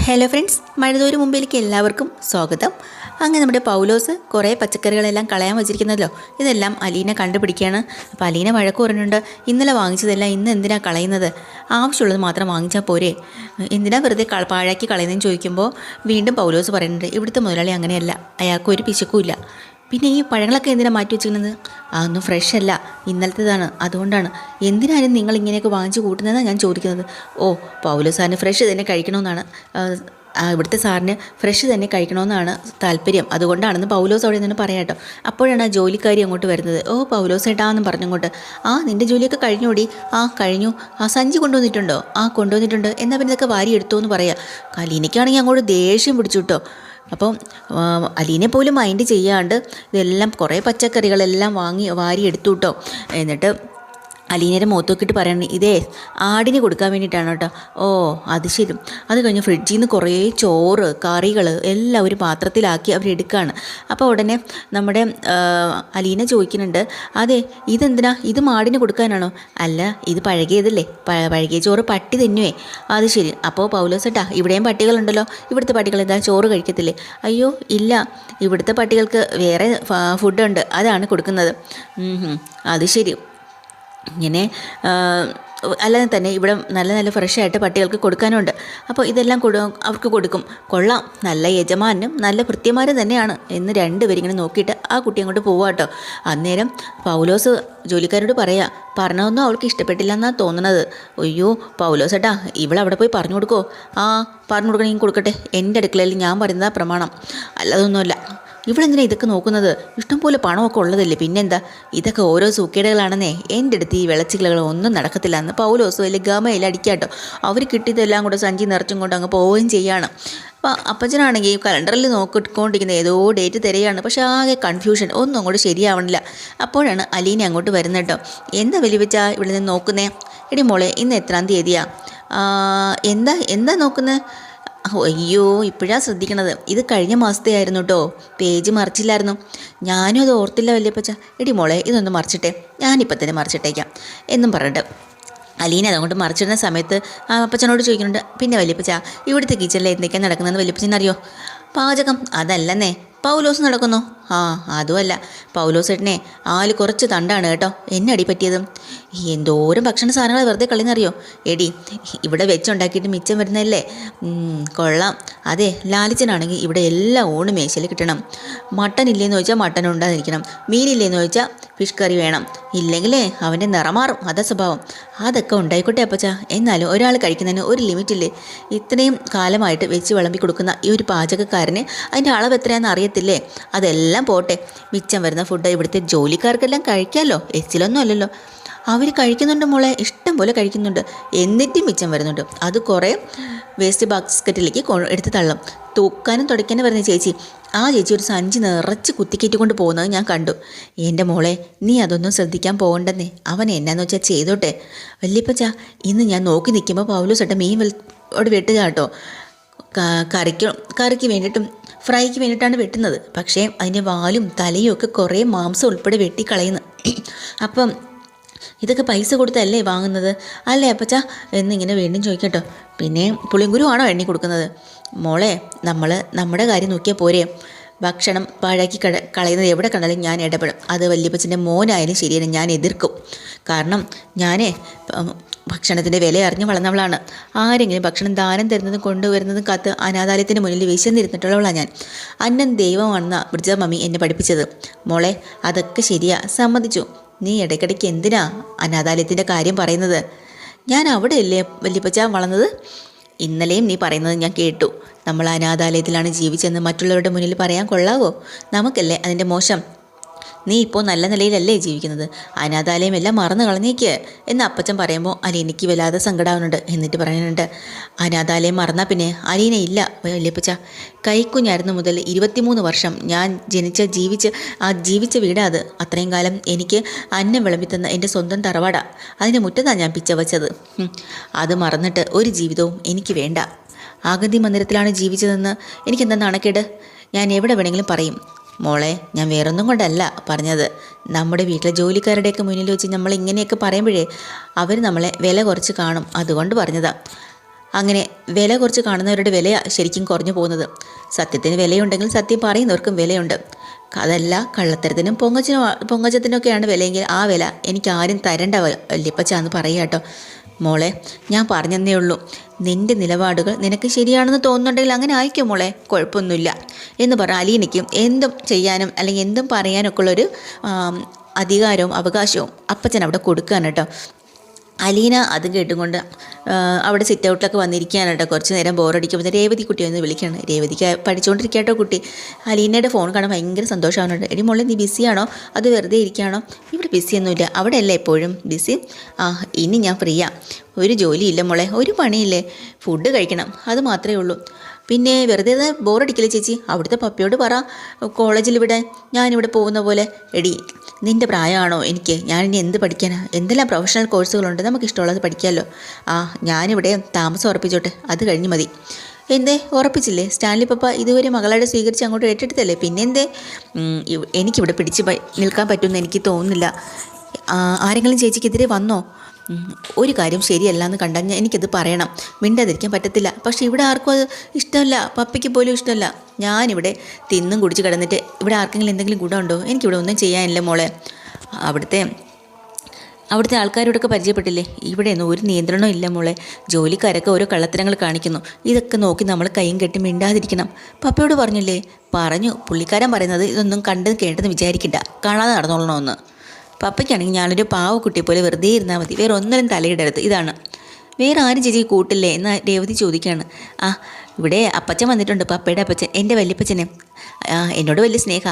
Hello friends, മഴതോരു മുമ്പിലേക്ക് എല്ലാവർക്കും സ്വാഗതം. അങ്ങനെ നമ്മുടെ പൗലോസ് കുറേ പച്ചക്കറികളെല്ലാം കളയാൻ വച്ചിരിക്കുന്നല്ലോ. ഇതെല്ലാം അലീന കണ്ടുപിടിക്കുകയാണ്. അപ്പോൾ അലീന വഴക്ക് പറഞ്ഞിട്ടുണ്ട്, ഇന്നലെ വാങ്ങിച്ചതെല്ലാം ഇന്ന് എന്തിനാണ് കളയുന്നത്? ആവശ്യമുള്ളത് മാത്രം വാങ്ങിച്ചാൽ പോരെ, എന്തിനാ വെറുതെ പാഴാക്കി കളയുന്നതെന്ന് ചോദിക്കുമ്പോൾ വീണ്ടും പൗലോസ് പറയുന്നുണ്ട്, ഇവിടുത്തെ മുതലാളി അങ്ങനെയല്ല, അയാൾക്ക് ഒരു പിശുക്കുമില്ല. പിന്നെ ഈ പഴങ്ങളൊക്കെ എന്തിനാണ് മാറ്റി വെച്ചിരിക്കുന്നത്? അതൊന്നും ഫ്രഷ് അല്ല, ഇന്നലത്തേതാണ്, അതുകൊണ്ടാണ്. എന്തിനാണ് നിങ്ങൾ ഇങ്ങനെയൊക്കെ വാങ്ങിച്ച് കൂട്ടുന്നതെന്നാണ് ഞാൻ ചോദിക്കുന്നത്. ഓ, പൗലോസ് സാറിന് ഫ്രഷ് തന്നെ കഴിക്കണമെന്നാണ്, ഇവിടുത്തെ സാറിന് ഫ്രഷ് തന്നെ കഴിക്കണമെന്നാണ് താല്പര്യം, അതുകൊണ്ടാണെന്ന് പൗലോസ് അവിടെ നിന്ന് പറയാം കേട്ടോ. അപ്പോഴാണ് ആ ജോലിക്കാരി അങ്ങോട്ട് വരുന്നത്. ഓ പൗലോസ് ഏട്ടാന്നും പറഞ്ഞങ്ങോട്ട്, നിൻ്റെ ജോലിയൊക്കെ കഴിഞ്ഞോടി? കഴിഞ്ഞു. സഞ്ചി കൊണ്ടുവന്നിട്ടുണ്ടോ? കൊണ്ടുവന്നിട്ടുണ്ട്. എന്നാൽ പിന്നെ ഇതൊക്കെ വാരി എടുത്തോ എന്ന് പറയാം. അലീനയ്ക്കാണെങ്കിൽ അങ്ങോട്ട് ദേഷ്യം പിടിച്ചു കേട്ടോ. അപ്പം അലീനെ പോലും മൈൻഡ് ചെയ്യാണ്ട് ഇതെല്ലാം കുറേ പച്ചക്കറികളെല്ലാം വാരി എടുത്തു കേട്ടോ. എന്നിട്ട് അലീനയുടെ മുഖത്തൊക്കിയിട്ട് പറയണേ, ഇതേ ആടിന് കൊടുക്കാൻ വേണ്ടിയിട്ടാണ് കേട്ടോ. ഓ അത് ശരി. അത് കഴിഞ്ഞ് ഫ്രിഡ്ജിൽ നിന്ന് കുറേ ചോറ് കറികൾ എല്ലാം ഒരു പാത്രത്തിലാക്കി അവരെടുക്കുകയാണ്. അപ്പോൾ ഉടനെ നമ്മുടെ അലീന ചോദിക്കുന്നുണ്ട്, അതെ ഇതെന്തിനാ, ഇത് മാടിന് കൊടുക്കാനാണോ? അല്ല, ഇത് പഴകിയതല്ലേ, പഴകിയ ചോറ് പട്ടി തിന്നുവേ. അത് ശരി. അപ്പോൾ പൗലോസ് ഏട്ടാ, ഇവിടെയും പട്ടികളുണ്ടല്ലോ, ഇവിടുത്തെ പട്ടികൾ എന്താ ചോറ് കഴിക്കത്തില്ലേ? അയ്യോ ഇല്ല, ഇവിടുത്തെ പട്ടികൾക്ക് വേറെ ഫുഡുണ്ട്, അതാണ് കൊടുക്കുന്നത്. അത് ശരി. ഇങ്ങനെ അല്ലാതെ തന്നെ ഇവിടെ നല്ല നല്ല ഫ്രഷായിട്ട് പട്ടികൾക്ക് കൊടുക്കാനുണ്ട്. അപ്പോൾ ഇതെല്ലാം അവർക്ക് കൊടുക്കും. കൊള്ളാം, നല്ല യജമാനും നല്ല ഭൃത്യന്മാരും തന്നെയാണ് എന്ന് രണ്ടുപേരിങ്ങനെ നോക്കിയിട്ട് ആ കുട്ടി അങ്ങോട്ട് പോവാം കേട്ടോ. അന്നേരം പൗലോസ് ജോലിക്കാരോട് പറയാ, പറഞ്ഞതൊന്നും അവൾക്ക് ഇഷ്ടപ്പെട്ടില്ല എന്നാണ് തോന്നുന്നത്. അയ്യോ പൗലോസ് ഏട്ടാ, ഇവളവിടെ പോയി പറഞ്ഞു കൊടുക്കോ? പറഞ്ഞു കൊടുക്കണമെങ്കിൽ കൊടുക്കട്ടെ, എൻ്റെ അടുക്കളയിൽ ഞാൻ പറയുന്നതാ പ്രമാണം, അല്ലാതൊന്നുമല്ല. ഇവളെന്തിനാ ഇതൊക്കെ നോക്കുന്നത്? ഇഷ്ടംപോലെ പണമൊക്കെ ഉള്ളതല്ലേ, പിന്നെന്താ? ഇതൊക്കെ ഓരോ സൂക്കേടുകളാണെന്നേ. എൻ്റെ അടുത്ത് ഈ വിളച്ചിലുകൾ ഒന്നും നടക്കത്തില്ല എന്ന് പൗലോസ് വലിയ ഗമയിൽ അടിക്കാട്ടോ. അവർ കിട്ടിയതെല്ലാം കൂടെ സഞ്ചി നിറച്ചും കൊണ്ട് അങ്ങ് പോവുകയും ചെയ്യാണ്. അപ്പോൾ അപ്പച്ചനാണെങ്കിൽ കലണ്ടറിൽ നോക്കിക്കൊണ്ടിരിക്കുന്ന ഏതോ ഡേറ്റ് തിരയാണ്. പക്ഷേ ആകെ കൺഫ്യൂഷൻ, ഒന്നും അങ്ങോട്ട് ശരിയാവണില്ല. അപ്പോഴാണ് അലീന അങ്ങോട്ട് വരുന്നത് കേട്ടോ. എന്താ വലിയ വെച്ചാൽ ഇവിടെ നിന്ന് നോക്കുന്നേ? എടി മോളെ, ഇന്ന് എത്രാം തീയതിയാ? എന്താ നോക്കുന്നത്? അയ്യോ, ഇപ്പോഴാണ് ശ്രദ്ധിക്കണത്. ഇത് കഴിഞ്ഞ മാസത്തെ ആയിരുന്നു കേട്ടോ, പേജ് മറിച്ചില്ലായിരുന്നു. ഞാനും അത് ഓർത്തില്ല വല്യപ്പച്ച. എടി മോളെ, ഇതൊന്ന് മറിച്ചിട്ടെ, ഞാനിപ്പോൾ തന്നെ മറിച്ചിട്ടേക്കാം എന്നും പറഞ്ഞിട്ട് അലീന അതുകൊണ്ട് മറിച്ചിടുന്ന സമയത്ത് അപ്പച്ചനോട് ചോദിക്കുന്നുണ്ട്, പിന്നെ വല്യപ്പച്ച ഇവിടുത്തെ കിച്ചണിൽ എന്തൊക്കെയാണ് നടക്കുന്നതെന്ന് വല്യപ്പച്ചനറിയോ? പാചകം അതല്ലെന്നേ, പൗലോസ് നടക്കുന്നു. അതുമല്ല, പൗലോസ് ഏട്ടനെ കുറച്ച് തണ്ടാണ് കേട്ടോ എന്നെ അടി പറ്റിയത്. എന്തോരം ഭക്ഷണ സാധനങ്ങൾ വെറുതെ കളയുന്നറിയോ? എടി, ഇവിടെ വെച്ചുണ്ടാക്കിയിട്ട് മിച്ചം വരുന്നതല്ലേ? കൊള്ളാം. അതെ, ലാലിച്ചനാണെങ്കിൽ ഇവിടെ എല്ലാ ഊണ് മേശയിൽ കിട്ടണം. മട്ടൻ ഇല്ലേന്ന് ചോദിച്ചാൽ മട്ടൻ ഉണ്ടാതിരിക്കണം, മീനില്ലേന്ന് ചോദിച്ചാൽ ഫിഷ് കറി വേണം, ഇല്ലെങ്കിലേ അവൻ്റെ നിറമാറും, അതാ സ്വഭാവം. അതൊക്കെ ഉണ്ടായിക്കോട്ടെ അപ്പച്ച, എന്നാലും ഒരാൾ കഴിക്കുന്നതിന് ഒരു ലിമിറ്റില്ലേ? ഇത്രയും കാലമായിട്ട് വെച്ച് വിളമ്പി കൊടുക്കുന്ന ഈ ഒരു പാചകക്കാരന് അതിൻ്റെ അളവ് എത്രയാണെന്ന് അറിയത്തില്ലേ? അതെല്ലാം പോട്ടെ, മിച്ചം വരുന്ന ഫുഡ് ഇവിടുത്തെ ജോലിക്കാർക്കെല്ലാം കഴിക്കാമല്ലോ, എച്ചിലൊന്നും അല്ലല്ലോ. അവർ കഴിക്കുന്നുണ്ട് മോളെ, ഇഷ്ടം പോലെ കഴിക്കുന്നുണ്ട്, എന്നിട്ടും മിച്ചം വരുന്നുണ്ട്. അത് കുറേ വേസ്റ്റ് ബാസ്ക്കറ്റിലേക്ക് എടുത്ത് തള്ളും. തൂക്കാനും തുടയ്ക്കാനും വരുന്ന ചേച്ചി ഒരു സഞ്ചി നിറച്ച് കുത്തിക്കയറ്റിക്കൊണ്ട് പോകുന്നത് ഞാൻ കണ്ടു. എൻ്റെ മോളെ, നീ അതൊന്നും ശ്രദ്ധിക്കാൻ പോകണ്ടെന്നേ, അവൻ എന്നാന്ന് വെച്ചാൽ ചെയ്തോട്ടെ. വല്യപ്പച്ച, ഇന്ന് ഞാൻ നോക്കി നിൽക്കുമ്പോൾ പൗലോസ് ഏട്ടൻ മീൻ വെട്ടുക കേട്ടോ. കറിക്ക് വേണ്ടിയിട്ടും ഫ്രൈക്ക് വേണ്ടിയിട്ടാണ് വെട്ടുന്നത്. പക്ഷേ അതിൻ്റെ വാലും തലയും ഒക്കെ കുറേ മാംസം ഉൾപ്പെടെ വെട്ടിക്കളയുന്നു. അപ്പം ഇതൊക്കെ പൈസ കൊടുത്തല്ലേ വാങ്ങുന്നത് അല്ലേ അപ്പച്ച എന്നിങ്ങനെ വീണ്ടും ചോദിക്കട്ടോ. പിന്നെ പുളിങ്കുരു ആണോ എണ്ണി കൊടുക്കുന്നത്? മോളെ, നമ്മുടെ കാര്യം നോക്കിയാൽ പോരെ. ഭക്ഷണം പാഴാക്കി കളയുന്നത് എവിടെ കണ്ടാലും ഞാൻ ഇടപെടും. അത് വല്യപ്പച്ചൻ്റെ മോനായാലും ശരിയാണ്, ഞാൻ എതിർക്കും. കാരണം ഭക്ഷണത്തിൻ്റെ വില അറിഞ്ഞ് വളർന്നവളാണ്. ആരെങ്കിലും ഭക്ഷണം ദാനം തരുന്നതും കൊണ്ടുവരുന്നതും കാത്ത് അനാഥാലയത്തിന് മുന്നിൽ വിശന്നിരുന്നിട്ടുള്ളവളാണ് ഞാൻ. അന്നം ദൈവമാണെന്ന ബ്രിജ മമ്മി എന്നെ പഠിപ്പിച്ചത്. മോളെ, അതൊക്കെ ശരിയാ, സമ്മതിച്ചു. നീ ഇടയ്ക്കിടയ്ക്ക് എന്തിനാ അനാഥാലയത്തിൻ്റെ കാര്യം പറയുന്നത്? ഞാൻ അവിടെയല്ലേ വല്യപ്പച്ച വളർന്നത്? ഇന്നലെയും നീ പറയുന്നത് ഞാൻ കേട്ടു. നമ്മൾ അനാഥാലയത്തിലാണ് ജീവിച്ചെന്ന് മറ്റുള്ളവരുടെ മുന്നിൽ പറയാൻ കൊള്ളാവോ? നമുക്കല്ലേ അതിൻ്റെ മോശം. നീ ഇപ്പോൾ നല്ല നിലയിലല്ലേ ജീവിക്കുന്നത്, അനാഥാലയം എല്ലാം മറന്നു കളഞ്ഞേക്ക് എന്ന് അപ്പച്ചൻ പറയുമ്പോൾ അലീനയ്ക്ക് വല്ലാതെ സങ്കടമാവുന്നുണ്ട്. എന്നിട്ട് പറയുന്നുണ്ട്, അനാഥാലയം മറന്നാൽ പിന്നെ അലീന ഇല്ല വല്യപ്പച്ച. കൈക്കുഞ്ഞായിരുന്നു മുതൽ 23 വർഷം ഞാൻ ജീവിച്ച വീടാ അത്. അത്രയും കാലം എനിക്ക് അന്നം വിളമ്പിത്തന്ന എൻ്റെ സ്വന്തം തറവാടാ. അതിൻ്റെ മുറ്റത്താണ് ഞാൻ പിച്ച വച്ചത്. അത് മറന്നിട്ട് ഒരു ജീവിതവും എനിക്ക് വേണ്ട. ആഗതി മന്ദിരത്തിലാണ് ജീവിച്ചതെന്ന് എനിക്കെന്താ നാണക്കേട്? ഞാൻ എവിടെ വേണമെങ്കിലും പറയും. മോളെ, ഞാൻ വേറൊന്നും കൊണ്ടല്ല പറഞ്ഞത്. നമ്മുടെ വീട്ടിലെ ജോലിക്കാരുടെയൊക്കെ മുന്നിൽ വെച്ച് നമ്മൾ ഇങ്ങനെയൊക്കെ പറയുമ്പോഴേ അവർ നമ്മളെ വില കുറച്ച് കാണും, അതുകൊണ്ട് പറഞ്ഞതാ. അങ്ങനെ വില കുറച്ച് കാണുന്നവരുടെ വില ശരിക്കും കുറഞ്ഞു പോകുന്നത്. സത്യത്തിന് വിലയുണ്ടെങ്കിൽ സത്യം പറയുന്നവർക്കും വിലയുണ്ട്. അതല്ല കള്ളത്തരത്തിനും പൊങ്ങച്ചത്തിനൊക്കെയാണ് വിലയെങ്കിൽ ആ വില എനിക്ക് ആരും തരേണ്ട വല്യപ്പച്ചാന്ന് പറയുക കേട്ടോ. മോളെ ഞാൻ പറഞ്ഞതേ ഉള്ളൂ, നിൻ്റെ നിലപാടുകൾ നിനക്ക് ശരിയാണെന്ന് തോന്നുന്നുണ്ടെങ്കിൽ അങ്ങനെ ആയിക്കോ മോളെ, കുഴപ്പമൊന്നുമില്ല എന്ന് പറഞ്ഞ അലീനയ്ക്കും എന്തും ചെയ്യാനും അല്ലെങ്കിൽ എന്തും പറയാനൊക്കെ ഉള്ളൊരു അധികാരവും അവകാശവും അപ്പച്ചൻ അവിടെ കൊടുക്കുകയാണ് കേട്ടോ. അലീന അത് കേട്ടുകൊണ്ട് അവിടെ സിറ്റ് ഔട്ടിലൊക്കെ വന്നിരിക്കുകയാണ് കേട്ടോ. കുറച്ച് നേരം ബോറടിക്കുമ്പോൾ രേവതി കുട്ടി ഒന്ന് വിളിക്കുകയാണ്. രേവതിക്ക് പഠിച്ചുകൊണ്ടിരിക്കുക കേട്ടോ കുട്ടി. അലീനയുടെ ഫോൺ കാണാൻ ഭയങ്കര സന്തോഷമാവുന്നുണ്ട്. എടി മോളെ നീ ബിസിയാണോ അത് വെറുതെ ഇരിക്കുകയാണോ? ഇവിടെ ബിസിയൊന്നുമില്ല, അവിടെ അല്ലേ എപ്പോഴും ബിസി? ഇനി ഞാൻ ഫ്രീയാ, ഒരു ജോലിയില്ല മോളെ, ഒരു പണിയില്ലേ, ഫുഡ് കഴിക്കണം, അത് മാത്രമേ ഉള്ളൂ. പിന്നെ വെറുതെ ബോറടിക്കില്ലേ ചേച്ചി? അവിടുത്തെ പപ്പയോട് പറ കോളേജിൽ ഇവിടെ ഞാനിവിടെ പോകുന്ന പോലെ. എടി നിൻ്റെ പ്രായമാണോ എനിക്ക്? ഞാനിനി എന്ത് പഠിക്കാനാ? എന്തെല്ലാം പ്രൊഫഷണൽ കോഴ്സുകളുണ്ട്, നമുക്ക് ഇഷ്ടമുള്ളത് പഠിക്കാമല്ലോ. ഞാനിവിടെ താമസം ഉറപ്പിച്ചോട്ടെ, അത് കഴിഞ്ഞ് മതി. എന്തേ ഉറപ്പിച്ചില്ലേ? സ്റ്റാൻലി പപ്പ ഇതുവരെ മകളെ സ്വീകരിച്ച് അങ്ങോട്ട് ഏറ്റെടുത്തല്ലേ, പിന്നെന്തേ? എനിക്കിവിടെ പിടിച്ച് നിൽക്കാൻ പറ്റുമെന്ന് എനിക്ക് തോന്നുന്നില്ല. ആരെങ്കിലും ചേച്ചിക്കെതിരെ വന്നോ? ഒരു കാര്യം ശരിയല്ല എന്ന് കണ്ടാൽ എനിക്കത് പറയണം, മിണ്ടാതിരിക്കാൻ പറ്റത്തില്ല. പക്ഷേ ഇവിടെ ആർക്കും അത് ഇഷ്ടമല്ല, പപ്പയ്ക്ക് പോലും ഇഷ്ടമല്ല. ഞാനിവിടെ തിന്നും കുടിച്ച് കിടന്നിട്ട് ഇവിടെ ആർക്കെങ്കിലും എന്തെങ്കിലും ഗുണമുണ്ടോ? എനിക്കിവിടെ ഒന്നും ചെയ്യാനില്ല മോളെ. അവിടുത്തെ ആൾക്കാരോടൊക്കെ പരിചയപ്പെട്ടില്ലേ, ഇവിടെയൊന്നും ഒരു നിയന്ത്രണവും ഇല്ല മോളെ. ജോലിക്കാരൊക്കെ ഓരോ കള്ളത്തരങ്ങൾ കാണിക്കുന്നു, ഇതൊക്കെ നോക്കി നമ്മൾ കൈയും കെട്ടി മിണ്ടാതിരിക്കണം. പപ്പയോട് പറഞ്ഞില്ലേ? പറഞ്ഞു. പുള്ളിക്കാരൻ പറയുന്നത് ഇതൊന്നും കണ്ട് കേട്ടെന്ന് വിചാരിക്കണ്ട, കാണാതെ നടന്നോളണമെന്ന്. പപ്പയ്ക്കാണെങ്കിൽ ഞാനൊരു പാവക്കുട്ടിയെ പോലെ വെറുതെ ഇരുന്നാൽ മതി, വേറെ ഒന്നിനും തലയിടരുത്, ഇതാണ്. വേറെ ആരും ചേച്ചി കൂട്ടില്ലേ എന്ന് രേവതി ചോദിക്കുകയാണ്. ഇവിടെ അപ്പച്ചൻ വന്നിട്ടുണ്ട്, പപ്പയുടെ അപ്പച്ചൻ, എൻ്റെ വല്യപ്പച്ചനെ. എന്നോട് വലിയ സ്നേഹ.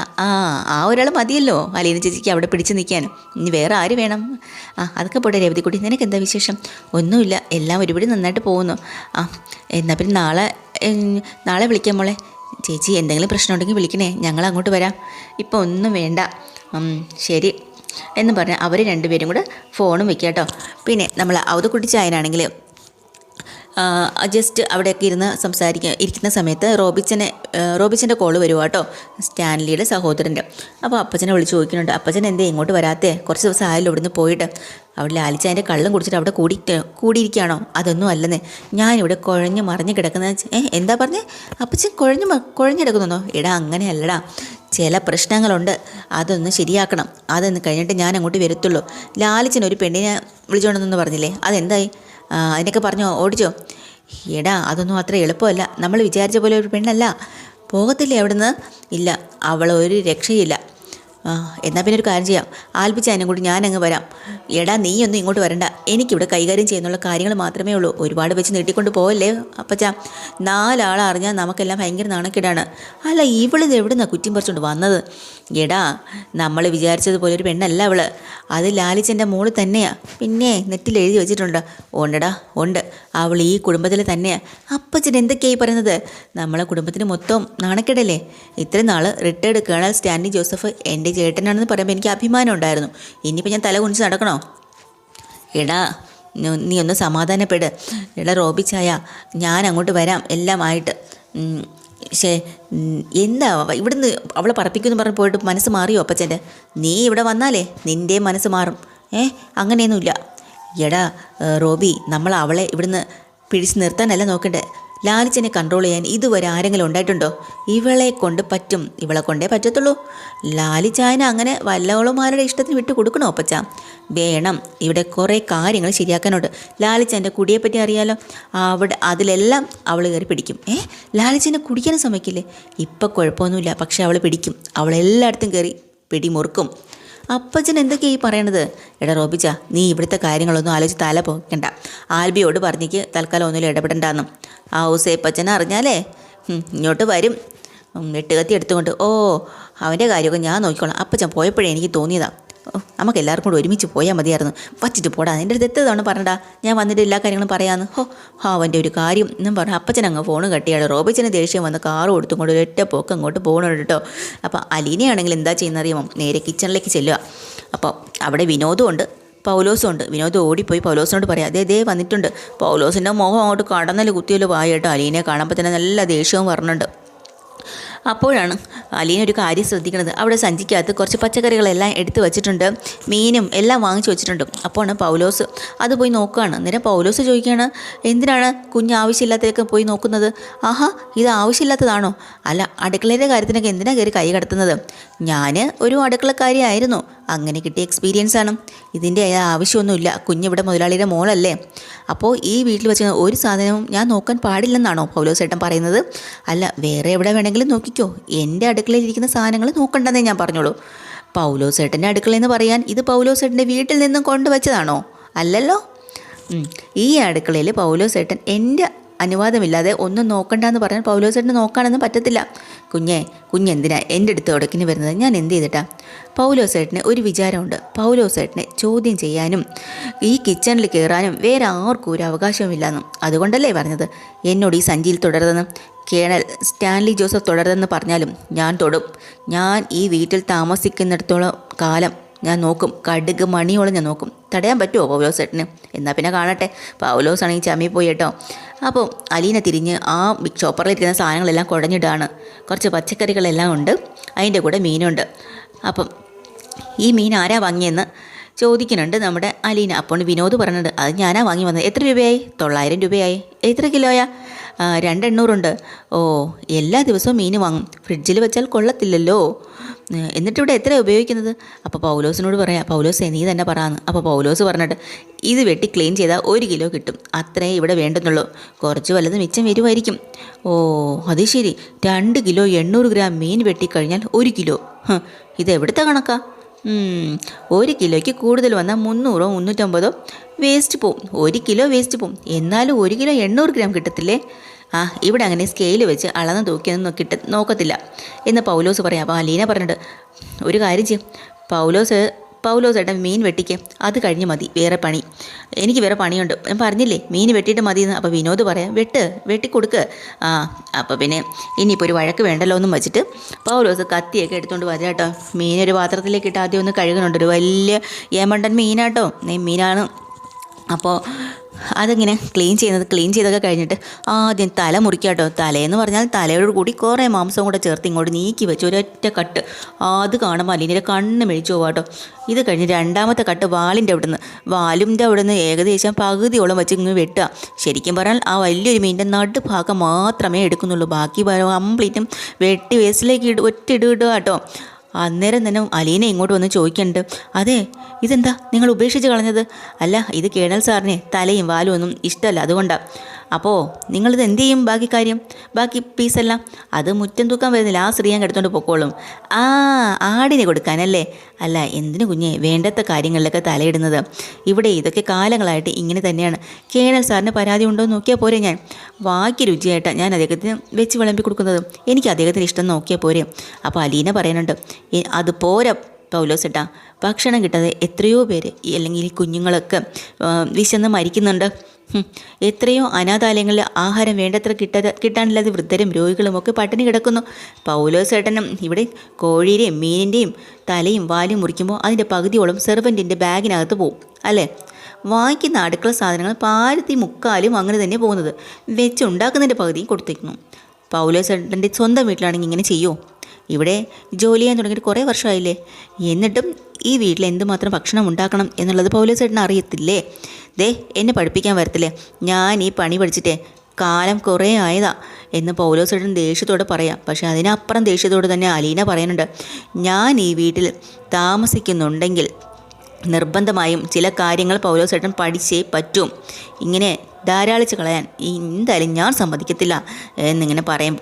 ഒരാൾ മതിയല്ലോ അലീന ചേച്ചിക്ക് അവിടെ പിടിച്ച് നിൽക്കാൻ, ഇനി വേറെ ആര് വേണം? അതൊക്കെ പോട്ടെ രേവതിക്കുട്ടി, നിനക്ക് എന്താ വിശേഷം? ഒന്നുമില്ല, എല്ലാം ഒരുപാട് നന്നായിട്ട് പോകുന്നു. എന്നാൽ പിന്നെ നാളെ വിളിക്കാം മോളെ. ചേച്ചി എന്തെങ്കിലും പ്രശ്നം ഉണ്ടെങ്കിൽ വിളിക്കണേ, ഞങ്ങൾ അങ്ങോട്ട് വരാം. ഇപ്പോൾ ഒന്നും വേണ്ട. ശരി എന്ന് പറഞ്ഞാൽ അവർ രണ്ടുപേരും കൂടെ ഫോണും വെക്കുക കേട്ടോ. പിന്നെ നമ്മൾ അവധക്കുട്ടി ചായനാണെങ്കിൽ ജസ്റ്റ് അവിടെയൊക്കെ ഇരിക്കുന്ന സമയത്ത് റോബിച്ചൻ്റെ കോള് വരുക കേട്ടോ, സ്റ്റാൻലിയുടെ സഹോദരൻ്റെ. അപ്പോൾ അപ്പച്ചനെ വിളിച്ച് ചോദിക്കുന്നുണ്ട്, അപ്പച്ചൻ എന്തേ ഇങ്ങോട്ട് വരാത്തേ? കുറച്ച് ദിവസം ആയല്ലോ ഇവിടുന്ന് പോയിട്ട്. അവിടെ ലാലിച്ചായൻ്റെ കള്ളം കുടിച്ചിട്ട് അവിടെ കൂടിയിരിക്കുകയാണോ? അതൊന്നും അല്ലെന്നേ, ഞാനിവിടെ കുഴഞ്ഞ് മറിഞ്ഞ് കിടക്കുന്നത്. എന്താ പറഞ്ഞേ? അപ്പച്ചൻ കുഴഞ്ഞെടുക്കുന്നോ? എടാ അങ്ങനെയല്ലടാ, ചില പ്രശ്നങ്ങളുണ്ട്, അതൊന്ന് ശരിയാക്കണം. അതൊന്ന് കഴിഞ്ഞിട്ട് ഞാൻ അങ്ങോട്ട് വരത്തുള്ളൂ. ലാലിച്ചൻ ഒരു പെണ്ണിനെ വിളിച്ചോണ്ടെന്ന് പറഞ്ഞില്ലേ, അതെന്തായി? അതിനൊക്കെ പറഞ്ഞോ, ഓടിച്ചോ? എടാ അതൊന്നും അത്ര എളുപ്പമല്ല, നമ്മൾ വിചാരിച്ച പോലെ ഒരു പെണ്ണല്ല. പോകത്തില്ലേ അവിടുന്ന്? ഇല്ല, അവൾ ഒരു രക്ഷയില്ല. എന്നാൽ പിന്നെ ഒരു കാര്യം ചെയ്യാം, ആൽപ്പിച്ചതിനും കൂടി ഞാനങ്ങ് വരാം. എടാ നീയൊന്നും ഇങ്ങോട്ട് വരണ്ട, എനിക്കിവിടെ കൈകാര്യം ചെയ്യുന്നുള്ള കാര്യങ്ങൾ മാത്രമേ ഉള്ളൂ. ഒരുപാട് വെച്ച് നീട്ടിക്കൊണ്ട് പോവല്ലേ അപ്പച്ചാ, 4 ആളെ അറിഞ്ഞാൽ നമുക്കെല്ലാം ഭയങ്കര നാണക്കേടാണ്. അല്ല ഇവളിത് എവിടുന്നാണ് കുറ്റം പറിച്ചുകൊണ്ട് വന്നത്? എടാ നമ്മൾ വിചാരിച്ചതുപോലെ ഒരു പെണ്ണല്ല അവള്, അത് ലാലിച്ചൻ്റെ മോള് തന്നെയാണ്. പിന്നെ നെറ്റിൽ എഴുതി വെച്ചിട്ടുണ്ട്. ഉണ്ടടാ ഉണ്ട്, അവൾ ഈ കുടുംബത്തിൽ തന്നെയാണ്. അപ്പച്ചൻ എന്തൊക്കെയായി പറയുന്നത്? നമ്മളെ കുടുംബത്തിന് മൊത്തം നാണക്കേടല്ലേ? ഇത്രയും നാൾ റിട്ടയർഡ് കേണൽ സ്റ്റാൻലി ജോസഫ് എൻ്റെ ചേട്ടനാണെന്ന് പറയുമ്പോൾ എനിക്ക് അഭിമാനം ഉണ്ടായിരുന്നു. ഇനിയിപ്പോൾ ഞാൻ തല കുനിച്ച് നടക്കണോ? എടാ നീ ഒന്ന് സമാധാനപ്പെട്. എടാ റോബിച്ചായ, ഞാൻ അങ്ങോട്ട് വരാം എല്ലാമായിട്ട്. എന്താ ഇവിടുന്ന് അവളെ പറപ്പിക്കുമെന്ന് പറഞ്ഞ് പോയിട്ട് മനസ്സ് മാറിയോ അപ്പച്ചൻ്റെ? നീ ഇവിടെ വന്നാലേ നിൻ്റെ മനസ്സ് മാറും. അങ്ങനെയൊന്നുമില്ല. എടാ റോബി, നമ്മൾ അവളെ ഇവിടുന്ന് പിടിച്ച് നിർത്താനല്ല നോക്കണ്ടേ, ലാലിച്ചനെ കൺട്രോൾ ചെയ്യാൻ ഇതുവരെ ആരെങ്കിലും ഉണ്ടായിട്ടുണ്ടോ? ഇവളെ കൊണ്ട് പറ്റും, ഇവളെ കൊണ്ടേ പറ്റത്തുള്ളൂ. ലാലിച്ചായനെ അങ്ങനെ വല്ലവളുമാരുടെ ഇഷ്ടത്തിന് വിട്ടു കൊടുക്കണോ അപ്പച്ച? വേണം. ഇവിടെ കുറേ കാര്യങ്ങൾ ശരിയാക്കാനുണ്ട്. ലാലിച്ചൻ്റെ കുടിയെപ്പറ്റി അറിയാലോ, അതിലെല്ലാം അവൾ കയറി പിടിക്കും. ലാലിച്ചനെ കുടിക്കാനും സമ്മതിക്കില്ലേ? ഇപ്പം കുഴപ്പമൊന്നുമില്ല, പക്ഷെ അവൾ പിടിക്കും. അവളെല്ലായിടത്തും കയറി പിടിമുറുക്കും. അപ്പച്ചൻ എന്തൊക്കെയായി പറയണത്? എടാ റോബിച്ച, നീ ഇവിടുത്തെ കാര്യങ്ങളൊന്നും ആലോചിച്ച് തല പോക്കണ്ട. ആൽബിയോട് പറഞ്ഞേക്ക് തൽക്കാലം ഒന്നിലും ഇടപെടണ്ടെന്നും. ഔസേപ്പച്ചനെ അറിഞ്ഞാലേ ഇങ്ങോട്ട് വരും വെട്ടുകത്തി എടുത്തുകൊണ്ട്. അവൻ്റെ കാര്യമൊക്കെ ഞാൻ നോക്കിക്കോളാം. അപ്പച്ചൻ പോയപ്പോഴേ എനിക്ക് തോന്നിയതാണ്, നമുക്ക് എല്ലാവർക്കും കൂടെ ഒരുമിച്ച് പോയാൽ മതിയായിരുന്നു. വച്ചിട്ട് പോടാ, എൻ്റെ അടുത്ത് എത്തതാണ് പറഞ്ഞടാ, ഞാൻ വന്നിട്ട് എല്ലാ കാര്യങ്ങളും പറയാമെന്ന്. അവൻ്റെ ഒരു കാര്യം എന്നും പറഞ്ഞു അപ്പച്ചൻ അങ്ങ് ഫോൺ കട്ടിയാണ്. റോബിച്ചന് ദേഷ്യം വന്ന് കാറ് കൊടുത്തും കൊണ്ട് ഒരൊറ്റ പോക്ക് അങ്ങോട്ട് പോകണുണ്ട് കേട്ടോ. അപ്പോൾ അലീനയാണെങ്കിൽ എന്താ ചെയ്യുന്നറിയുമോ, നേരെ കിച്ചണിലേക്ക് ചെല്ലുക. അപ്പോൾ അവിടെ വിനോദവും ഉണ്ട്, പൗലോസും ഉണ്ട്. വിനോദ് ഓടിപ്പോയി പൗലോസിനോട് പറയാം, അതേ വന്നിട്ടുണ്ട്. പൗലോസിൻ്റെ മുഖം അങ്ങോട്ട് കടന്നല് കുത്തിയല്ലോ വായി കേട്ടോ. അലീനെ കാണുമ്പോൾ തന്നെ നല്ല ദേഷ്യവും പറഞ്ഞിട്ടുണ്ട്. അപ്പോഴാണ് അലീന ഒരു കാര്യം ശ്രദ്ധിക്കുന്നത്. അവിടെ സഞ്ചിക്കകത്ത് കുറച്ച് പച്ചക്കറികളെല്ലാം എടുത്തു വെച്ചിട്ടുണ്ട്, മീനും എല്ലാം വാങ്ങിച്ചു വെച്ചിട്ടുണ്ട്. അപ്പോഴാണ് പൗലോസ് അത് പോയി നോക്കുകയാണ്. അന്നേരം പൗലോസ് ചോദിക്കുകയാണ്, എന്തിനാണ് കുഞ്ഞ് ആവശ്യമില്ലാത്തതൊക്കെ പോയി നോക്കുന്നത്? ആഹാ, ഇത് ആവശ്യമില്ലാത്തതാണോ? അല്ല, അടുക്കളയുടെ കാര്യത്തിനൊക്കെ എന്തിനാണ് കയറി കൈ കടത്തുന്നത്? ഞാൻ ഒരു അടുക്കളക്കാരിയായിരുന്നു, അങ്ങനെ കിട്ടിയ എക്സ്പീരിയൻസ് ആണ്. ഇതിൻ്റെ ആവശ്യമൊന്നുമില്ല. കുഞ്ഞിവിടെ മുതലാളിയുടെ മോളല്ലേ. അപ്പോൾ ഈ വീട്ടിൽ വെച്ച് ഒരു സാധനവും ഞാൻ നോക്കാൻ പാടില്ലെന്നാണോ പൗലോസേട്ടൻ പറയുന്നത്? അല്ല, വേറെ എവിടെ വേണമെങ്കിലും നോക്കിക്കോ, എൻ്റെ അടുക്കളയിലിരിക്കുന്ന സാധനങ്ങൾ നോക്കണ്ടെന്നേ ഞാൻ പറഞ്ഞോളൂ. പൗലോസേട്ടൻ്റെ അടുക്കളയെന്ന് പറയാൻ ഇത് പൗലോസേട്ടൻ്റെ വീട്ടിൽ നിന്നും കൊണ്ടുവച്ചതാണോ? അല്ലല്ലോ. ഈ അടുക്കളയിൽ പൗലോസേട്ടൻ എൻ്റെ അനുവാദമില്ലാതെ ഒന്നും നോക്കണ്ടെന്ന് പറഞ്ഞാൽ പൗലോസേട്ടന് നോക്കാനൊന്നും പറ്റത്തില്ല. കുഞ്ഞെന്തിനാ എൻ്റെ അടുത്ത് ഉടക്കിന് വരുന്നത്? ഞാൻ എന്ത് ചെയ്തിട്ടാ? പൗലോസേട്ടന് ഒരു വിചാരമുണ്ട്. പൗലോസേട്ടനെ ചോദ്യം ചെയ്യാനും ഈ കിച്ചണിൽ കയറാനും വേറെ ആർക്കും ഒരു അവകാശവുമില്ലെന്നും. അതുകൊണ്ടല്ലേ പറഞ്ഞത് എന്നോട് ഈ സഞ്ചിയിൽ തുടരുതെന്ന്. കേണൽ സ്റ്റാൻലി ജോസഫ് തുടരുതെന്ന് പറഞ്ഞാലും ഞാൻ തൊടും. ഞാൻ ഈ വീട്ടിൽ താമസിക്കുന്നിടത്തോളം കാലം ഞാൻ നോക്കും, കടുക് മണിയോളം ഞാൻ നോക്കും. തടയാൻ പറ്റുമോ പൗലോസേട്ടന്? എന്നാൽ പിന്നെ കാണട്ടെ. പൗലോസാണെങ്കിൽ ചമ്മി പോയി കേട്ടോ. അപ്പോൾ അലീന തിരിഞ്ഞ് ആ ബിഗ് ഷോപ്പറിലിരിക്കുന്ന സാധനങ്ങളെല്ലാം കുടഞ്ഞിടാണ്. കുറച്ച് പച്ചക്കറികളെല്ലാം ഉണ്ട്, അതിൻ്റെ കൂടെ മീനുണ്ട്. അപ്പം ഈ മീൻ ആരാ വാങ്ങിയെന്ന് ചോദിക്കുന്നുണ്ട് നമ്മുടെ അലീന. അപ്പോൾ വിനോദ് പറഞ്ഞിട്ട് അത് ഞാനാ വാങ്ങി വന്നത്. എത്ര രൂപയായി? 900 രൂപയായി. എത്ര കിലോയാ? 200 ഓ, എല്ലാ ദിവസവും മീൻ വാങ്ങും, ഫ്രിഡ്ജിൽ വെച്ചാൽ കൊള്ളത്തില്ലല്ലോ. എന്നിട്ടിവിടെ എത്ര ഉപയോഗിക്കുന്നത്? അപ്പോൾ പൗലോസിനോട് പറയാം, പൗലോസേ നീ തന്നെ പറയാമെന്ന്. അപ്പോൾ പൗലോസ് പറഞ്ഞിട്ട് ഇത് വെട്ടി ക്ലീൻ ചെയ്താൽ 1 കിലോ കിട്ടും, അത്രേ ഇവിടെ വേണ്ടെന്നുള്ളൂ. കുറച്ച് വല്ലതും മിച്ചം വരുമായിരിക്കും. ഓ, അത് ശരി. 2 കിലോ 800 ഗ്രാം മീൻ വെട്ടിക്കഴിഞ്ഞാൽ 1 കിലോ. ഇതെവിടുത്തെ കണക്കാ? 1 കിലോയ്ക്ക് കൂടുതൽ വന്നാൽ 300 350 വേസ്റ്റ് പോവും. 1 കിലോ വേസ്റ്റ് പോവും. എന്നാലും 1 കിലോ 800 ഗ്രാം കിട്ടത്തില്ലേ? ഇവിടെ അങ്ങനെ സ്കെയിൽ വെച്ച് അളന്ന് തൂക്കിയൊന്നും നോക്കത്തില്ല എന്ന് പൗലോസ് പറയാം. അപ്പോൾ അലീന പറഞ്ഞിട്ട് ഒരു കാര്യം ചെയ്യും, പൗലോസേട്ടൻ മീൻ വെട്ടിക്ക്, അത് കഴിഞ്ഞ് മതി വേറെ പണി. എനിക്ക് വേറെ പണിയുണ്ട്, ഞാൻ പറഞ്ഞില്ലേ മീൻ വെട്ടിയിട്ട് മതിയെന്ന്. അപ്പോൾ വിനോദ് പറയാം, വെട്ടിക്കൊടുക്ക്. അപ്പോൾ പിന്നെ ഇനിയിപ്പോൾ ഒരു വഴക്ക് വേണ്ടല്ലോ എന്നും വെച്ചിട്ട് പൗലോസ് കത്തിയൊക്കെ എടുത്തുകൊണ്ട് വരാം കേട്ടോ. മീനൊരു പാത്രത്തിലേക്ക് ഇട്ട് ആദ്യം ഒന്ന് കഴുകുന്നുണ്ട്. ഒരു വലിയ ഏമണ്ടൻ മീനാട്ടോ, മീനാണ്. അപ്പോൾ അതിങ്ങനെ ക്ലീൻ ചെയ്തൊക്കെ കഴിഞ്ഞിട്ട് ആദ്യം തല മുറിക്കാട്ടോ. തലയെന്ന് പറഞ്ഞാൽ തലയോട് കൂടി കുറേ മാംസം കൂടെ ചേർത്ത് ഇങ്ങോട്ട് നീക്കി വെച്ച് ഒരൊറ്റ കട്ട്. അത് കാണുമ്പോൾ അലീനയുടെ കണ്ണ് മെഴിച്ചു പോവാട്ടോ. ഇത് കഴിഞ്ഞ് രണ്ടാമത്തെ കട്ട് വാലിൻ്റെ വാലിൻ്റെ അവിടെ നിന്ന് ഏകദേശം പകുതിയോളം വെച്ച് ഇങ്ങ് വെട്ടുക. ശരിക്കും പറഞ്ഞാൽ ആ വലിയൊരു മീനിൻ്റെ നടുഭാഗം മാത്രമേ എടുക്കുന്നുള്ളൂ, ബാക്കി കംപ്ലീറ്റും വെട്ടി വേസ്റ്റിലേക്ക് ഒറ്റ ഇടുക കേട്ടോ. അന്നേരം തന്നെ അലീന ഇങ്ങോട്ട് വന്ന് ചോദിക്കുന്നുണ്ട്, അതെ ഇതെന്താ നിങ്ങൾ ഉപേക്ഷിച്ച് കളഞ്ഞത്? അല്ല, ഇത് കേണൽ സാറിനെ തലയും വാലും ഒന്നും ഇഷ്ടമല്ല, അതുകൊണ്ടാണ്. അപ്പോൾ നിങ്ങളിത് എന്ത് ചെയ്യും? ബാക്കി പീസെല്ലാം അത് മുറ്റം തൂക്കാൻ വരുന്നില്ല, ആ സ്ത്രീ ഞാൻ എടുത്തുകൊണ്ട് പൊക്കോളും. ആടിനെ കൊടുക്കാനല്ലേ? അല്ല, എന്തിനു കുഞ്ഞെ വേണ്ടത്ത കാര്യങ്ങളിലൊക്കെ തലയിടുന്നത്? ഇവിടെ ഇതൊക്കെ കാലങ്ങളായിട്ട് ഇങ്ങനെ തന്നെയാണ്. കേണൽ സാറിന് പരാതി ഉണ്ടോ എന്ന് നോക്കിയാൽ പോരെ? ഞാൻ വാക്കി രുചിയായിട്ടാണ് ഞാൻ അദ്ദേഹത്തിന് വെച്ച് വിളമ്പി കൊടുക്കുന്നത്, എനിക്ക് അദ്ദേഹത്തിന് ഇഷ്ടം നോക്കിയാൽ പോരെ. അപ്പോൾ അലീന പറയുന്നുണ്ട്, അത് പോരാ പൗലോസേട്ടാ, ഭക്ഷണം കിട്ടാതെ എത്രയോ പേര് അല്ലെങ്കിൽ കുഞ്ഞുങ്ങളൊക്കെ വിശന്ന് മരിക്കുന്നുണ്ട്. എത്രയോ അനാഥാലയങ്ങളിൽ ആഹാരം വേണ്ടത്ര കിട്ടാനില്ലാതെ വൃദ്ധരും രോഗികളും ഒക്കെ പട്ടിണി കിടക്കുന്നു. പൗലോസേട്ടനും ഇവിടെ കോഴിയുടെയും മീനിൻ്റെയും തലയും വാലും മുറിക്കുമ്പോൾ അതിൻ്റെ പകുതിയോളം സെർവൻറ്റിൻ്റെ ബാഗിനകത്ത് പോവും അല്ലേ? വാങ്ങിക്കുന്ന അടുക്കള സാധനങ്ങൾ 3/4 അങ്ങനെ തന്നെ പോകുന്നത്, വെച്ചുണ്ടാക്കുന്നതിൻ്റെ പകുതിയും കൊടുത്തേക്കുന്നു. പൗലോസേട്ടൻ്റെ സ്വന്തം വീട്ടിലാണെങ്കിൽ ഇങ്ങനെ ചെയ്യുമോ? ഇവിടെ ജോലി ചെയ്യാൻ തുടങ്ങിയിട്ട് കുറേ വർഷമായില്ലേ, എന്നിട്ടും ഈ വീട്ടിൽ എന്തുമാത്രം ഭക്ഷണം ഉണ്ടാക്കണം എന്നുള്ളത് പൗലോസേട്ടന് അറിയത്തില്ലേ? എന്നെ പഠിപ്പിക്കാൻ വരത്തില്ലേ? ഞാൻ ഈ പണി പഠിച്ചിട്ടേ കാലം കുറേ ആയതാ എന്ന് പൗലോസേട്ടൻ ദേഷ്യത്തോടെ പറയാം. പക്ഷേ അതിനപ്പുറം ദേഷ്യത്തോടെ തന്നെ അലീന പറയുന്നുണ്ട്, ഞാൻ ഈ വീട്ടിൽ താമസിക്കുന്നുണ്ടെങ്കിൽ നിർബന്ധമായും ചില കാര്യങ്ങൾ പൗലോസേട്ടൻ പഠിച്ചേ പറ്റും. ഇങ്ങനെ ധാരാളിച്ച് കളയാൻ എന്തായാലും ഞാൻ സമ്മതിക്കത്തില്ല എന്നിങ്ങനെ പറയും.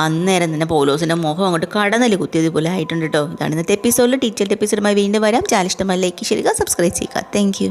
അന്നേരം തന്നെ പൗലോസിൻ്റെ മുഖം അങ്ങോട്ട് കടന്നല് കുത്തിയതുപോലെ ആയിട്ടുണ്ട് കേട്ടോ. ഇതാണ് ഇന്നത്തെ എപ്പിസോഡിൽ. ഡീറ്റെയിൽഡ് എപ്പിസോഡുമായി വീണ്ടും വരാം. ചാനൽ ഇഷ്ടമായി ലൈക്ക് ചെയ്യുക, സബ്സ്ക്രൈബ് ചെയ്യുക. താങ്ക്